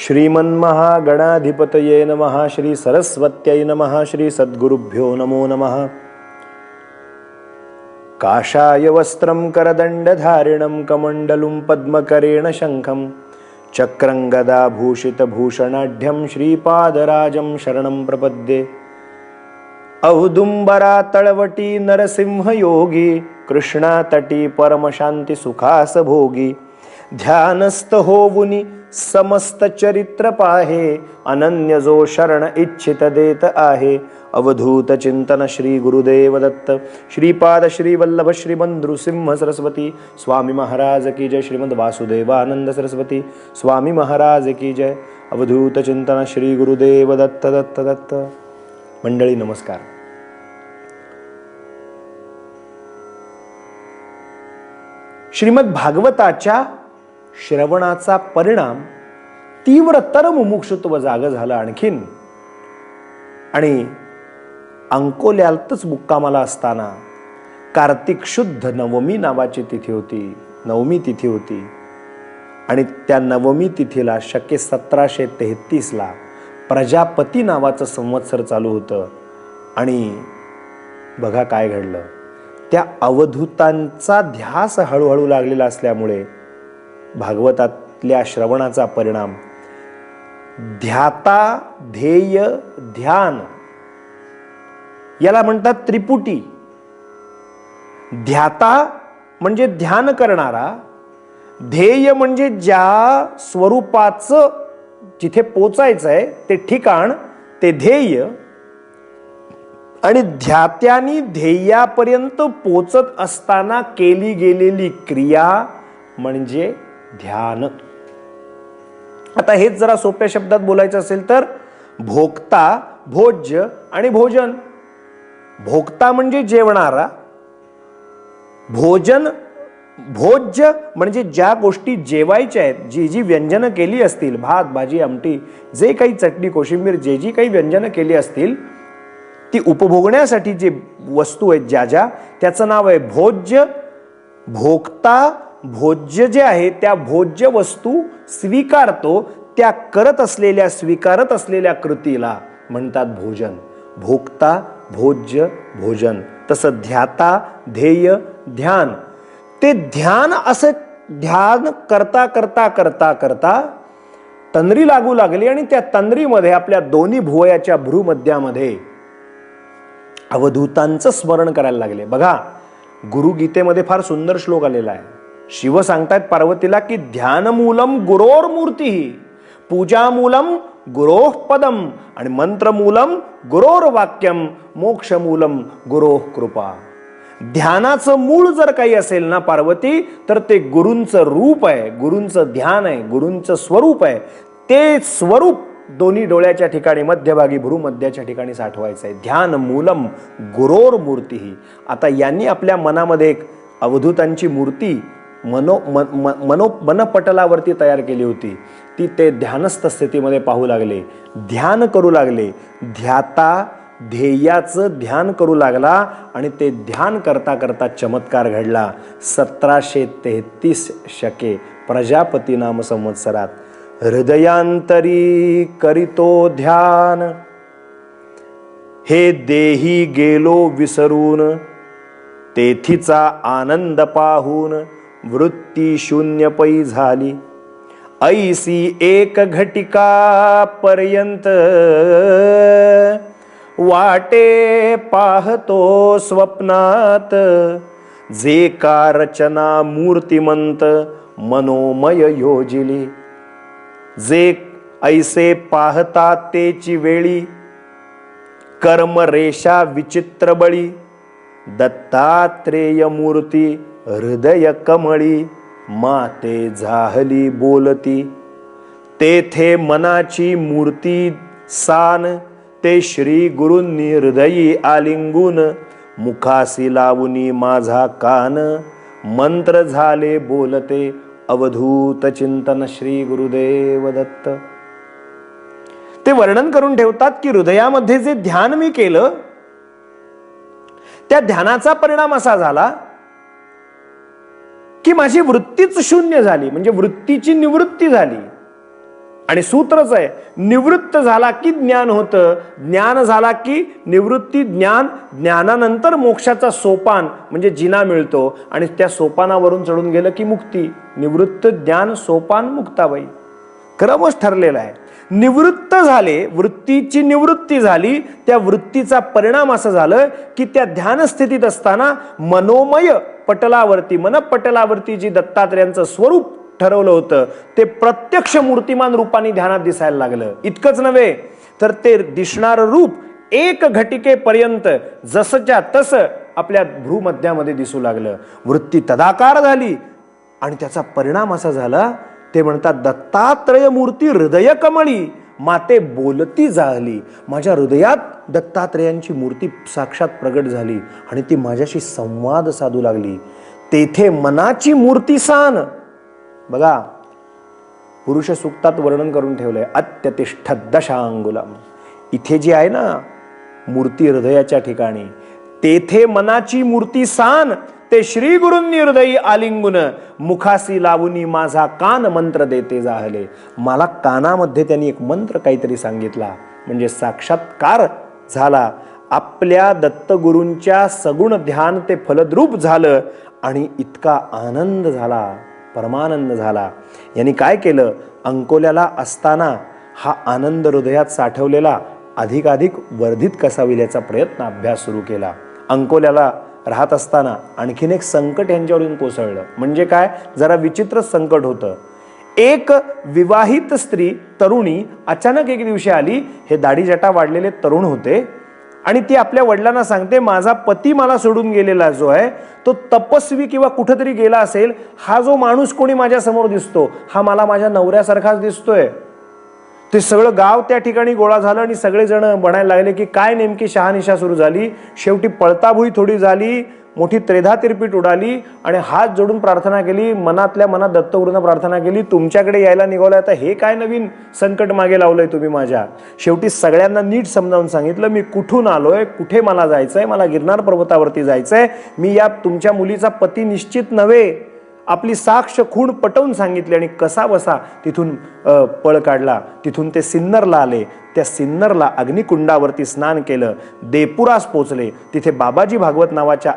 श्रीमन्महागणाधिपतये नमः। श्री सरस्वत्यै नमः। श्री सद्गुरुभ्यो नमो नमः। काषाय वस्त्रं करदण्डधारिणं कमण्डलुं पद्मकरेण शङ्खं चक्रं गदाभूषितभूषणाढ्यं श्रीपादराजं शरणं प्रपद्ये। औदुम्बरा तळवटी नरसिंहयोगी कृष्णातटी परमशांती सुखास भोगी ध्यानस्थ होवुनी समस्त चरित्र पाहे अनन्य जो शरण इच्छित देत आहे। अवधूत चिंतन श्री गुरुदेव दत्त श्रीपाद श्री वल्लभ श्रीमंत नृसिंह सरस्वती स्वामी महाराज की जय। श्रीमद वासुदेवानंद सरस्वती स्वामी महाराज की जय। अवधूत चिंतन श्री गुरुदेव दत्त दत्त दत्त। मंडळी नमस्कार। श्रीमद भागवताच्या श्रवणाचा परिणाम तीव्रतर मुमुक्षुत्व जाग झालं आणखीन। आणि अंकोल्यातच मुक्कामाला असताना कार्तिक शुद्ध नवमी नावाची तिथी होती, नवमी तिथी होती। आणि त्या नवमी तिथीला शके 1733 ला प्रजापती नावाचं संवत्सर चालू होतं। आणि बघा काय घडलं, त्या अवधूतांचा ध्यास हळूहळू लागलेला असल्यामुळे भागवतातल्या श्रवणाचा परिणाम ध्याता ध्येय ध्यान याला म्हणतात त्रिपुटी। ध्याता म्हणजे ध्यान करणारा, ध्येय म्हणजे ज्या स्वरूपाचं जिथे पोचायचंय ते ठिकाण ते ध्येय, आणि ध्यात्यानी ध्येयापर्यंत पोचत असताना केली गेलेली क्रिया म्हणजे ध्यान। आता हेच जरा सोप्या शब्दात बोलायचं असेल तर भोक्ता, भोज्य आणि भोजन। भोक्ता म्हणजे जेवणारा, भोजन भोज्य म्हणजे ज्या गोष्टी जेवायच्या आहेत, जी जी व्यंजनं केली असतील, भात भाजी आमटी जे काही चटणी कोशिंबीर जे जी काही व्यंजनं केली असतील ती उपभोगण्यासाठी जे वस्तू आहेत ज्या ज्या, त्याचं नाव आहे भोज्य। भोक्ता भोज्य जे आहे त्या भोज्य वस्तू स्वीकारतो, त्या करत असलेल्या स्वीकारत असलेल्या कृतीला म्हणतात भोजन। भोक्ता भोज्य भोजन। तसं ध्याता ध्येय ध्यान, ते ध्यान असं ध्यान करता करता करता करता तंद्री लागू लागली आणि त्या तंद्रीमध्ये आपल्या दोन्ही भुवयाच्या भ्रूमध्यामध्ये अवधूतांचं स्मरण करायला लागले। बघा गुरुगीतेमध्ये फार सुंदर श्लोक आलेला आहे। शिव सांगतायत पार्वतीला की ध्यानमूलम गुरोर्मूर्ती, पूजामूलम गुरोः पदम आणि मंत्रमूलम गुरोर्वाक्यम, मोक्षमूलम गुरोः कृपा। ध्यानाचं मूळ जर काही असेल ना पार्वती, तर ते गुरूंचं रूप आहे, गुरूंचं ध्यान आहे, गुरूंचं स्वरूप आहे। ते स्वरूप दोन्ही डोळ्याच्या ठिकाणी मध्यभागी भ्रूमध्याच्या ठिकाणी साठवायचं आहे। ध्यान मूलम गुरोर्मूर्ती। आता यांनी आपल्या मनामध्ये एक अवधूतांची मूर्ती मनपटलावरती तयार केली होती। ती ते ध्यानस्थ स्थितीमध्ये पाहू लागले, ध्यान करू लागले। ध्याता ध्येयाचं ध्यान करू लागला आणि ते ध्यान करता करता चमत्कार घडला। 1733 शके प्रजापती नाम संवत्सरात हृदयांतरी करीतो ध्यान, हे देही गेलो विसरून, तेथीचा आनंद पाहून वृत्ती शून्य पै झाली। ऐसी एक घटिका पर्यंत वाटे पाहतो स्वप्नात, जे का रचना मूर्तिमंत मनोमय योजिली। जे ऐसे पाहता तेची वेळी, कर्म रेषा विचित्र बळी, दत्तात्रेय मूर्ती हृदय कमळी, माते झाहली बोलती। तेथे मनाची मूर्ती सान, ते श्री गुरूंनी हृदयी आलिंगून, मुखासी लावुनी माझा कान, मंत्र झाले बोलते अवधूत चिंतन श्री गुरुदेव दत्त। ते वर्णन करून ठेवतात की हृदयामध्ये जे ध्यान मी केलं त्या ध्यानाचा परिणाम असा झाला की माझी वृत्तीच शून्य झाली, म्हणजे वृत्तीची निवृत्ती झाली। आणि सूत्रच आहे, निवृत्त झाला की ज्ञान होतं, ज्ञान झाला की निवृत्ती, ज्ञान, ज्ञानानंतर मोक्षाचा सोपान म्हणजे जिना मिळतो आणि त्या सोपानावरून चढून गेलं की मुक्ती. निवृत्त, ज्ञान, सोपान, मुक्ताबाई, क्रमच ठरलेला आहे. निवृत्त झाले, वृत्तीची निवृत्ती झाली, त्या वृत्तीचा परिणाम असं झालं की त्या ध्यानस्थितीत असताना मनोमय पटलावरती, मनपटलावरती जी दत्तात्रेयांचं स्वरूप ठरवलं होतं ते प्रत्यक्ष मूर्तिमान रूपाने ध्यानात दिसायला लागलं. इतकंच नव्हे तर ते दिसणारं रूप एक घटिकेपर्यंत जसच्या तसं आपल्या भ्रूमध्यामध्ये दिसू लागलं. वृत्ती तदाकार झाली आणि त्याचा परिणाम असा झाला, ते म्हणतात दत्तात्रय मूर्ती हृदय कमळी माते बोलती जाळली. माझ्या हृदयात दत्तात्रेयांची मूर्ती साक्षात प्रगट झाली आणि ती माझ्याशी संवाद साधू लागली. तेथे मनाची मूर्ती सान. बघा, पुरुष सूक्तात वर्णन करून ठेवलंय, अत्यतिष्ठ दशांगुलम. इथे जी आहे ना मूर्ती हृदयाच्या ठिकाणी, तेथे मनाची मूर्ती सान, ते श्री गुरूंनी हृदयी आलिंगुन, मुखासी लावुनी माझा कान मंत्र देते जाहले. मला कानामध्ये त्यांनी एक मंत्र काहीतरी सांगितला, म्हणजे साक्षात्कार झाला. आपल्या दत्तगुरूंच्या सगुण ध्यान ते फलद्रूप झालं आणि इतका आनंद झाला, परमानंद झाला. यांनी काय केलं, अंकोल्याला असताना हा आनंद हृदयात साठवलेला अधिकाधिक वर्धित कसा होईल याचा प्रयत्न, अभ्यास सुरू केला. अंकोल्याला राहत असताना आणखीन एक संकट यांच्यावरून कोसळलं. म्हणजे काय, जरा विचित्र संकट होतं. एक विवाहित स्त्री, तरुणी अचानक एक दिवशी आली. हे दाढी जटा वाढलेले तरुण होते आणि ती आपल्या वडिलांना सांगते, माझा पती मला सोडून गेलेला जो आहे तो तपस्वी किंवा कुठेतरी गेला असेल. हा जो माणूस कोणी माझ्या समोर दिसतो हा मला माझ्या नवऱ्यासारखाच दिसतोय. ते सगळं गाव त्या ठिकाणी गोळा झालं आणि सगळेजण म्हणायला लागले की काय नेमकी शहानिशा सुरू झाली. शेवटी पळताभुई थोडी झाली, मोठी त्रेधा तिरपीट उडाली आणि हात जोडून प्रार्थना केली. मनातल्या मनात दत्तगुरूंना प्रार्थना केली, तुमच्याकडे यायला निघालोय, आता हे काय नवीन संकट मागे लावलंय तुम्ही माझ्या. शेवटी सगळ्यांना नीट समजावून सांगितलं, मी कुठून आलोय, कुठे मला जायचंय, मला गिरनार पर्वतावरती जायचंय. मी या तुमच्या मुलीचा पती निश्चित नव्हे. आपली साक्ष खूण पटवून सांगितली आणि कसा बसा तिथून पळ काढला. तिथून ते सिन्नरला आले. त्या सिन्नरला अग्निकुंडावरती स्नान केलं. देपुरास पोचले. तिथे बाबाजी भागवत नावाच्या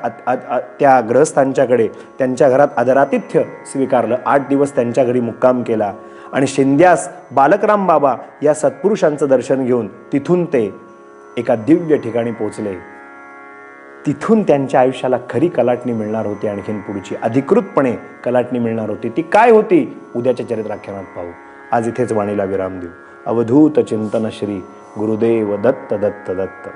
त्या ग्रहस्थांच्याकडे त्यांच्या घरात आदरातिथ्य स्वीकारलं. 8 दिवस त्यांच्या घरी मुक्काम केला आणि शिंद्यास बालकराम बाबा या सत्पुरुषांचं दर्शन घेऊन तिथून ते एका दिव्य ठिकाणी पोचले. तिथून त्यांच्या आयुष्याला खरी कलाटणी मिळणार होती. आणखीन पुढची अधिकृतपणे कलाटणी मिळणार होती. ती काय होती उद्याच्या चरित्राख्यानात पाहू. आज इथेच वाणीला विराम देऊ. अवधूत चिंतन श्री गुरुदेव दत्त दत्त दत्त.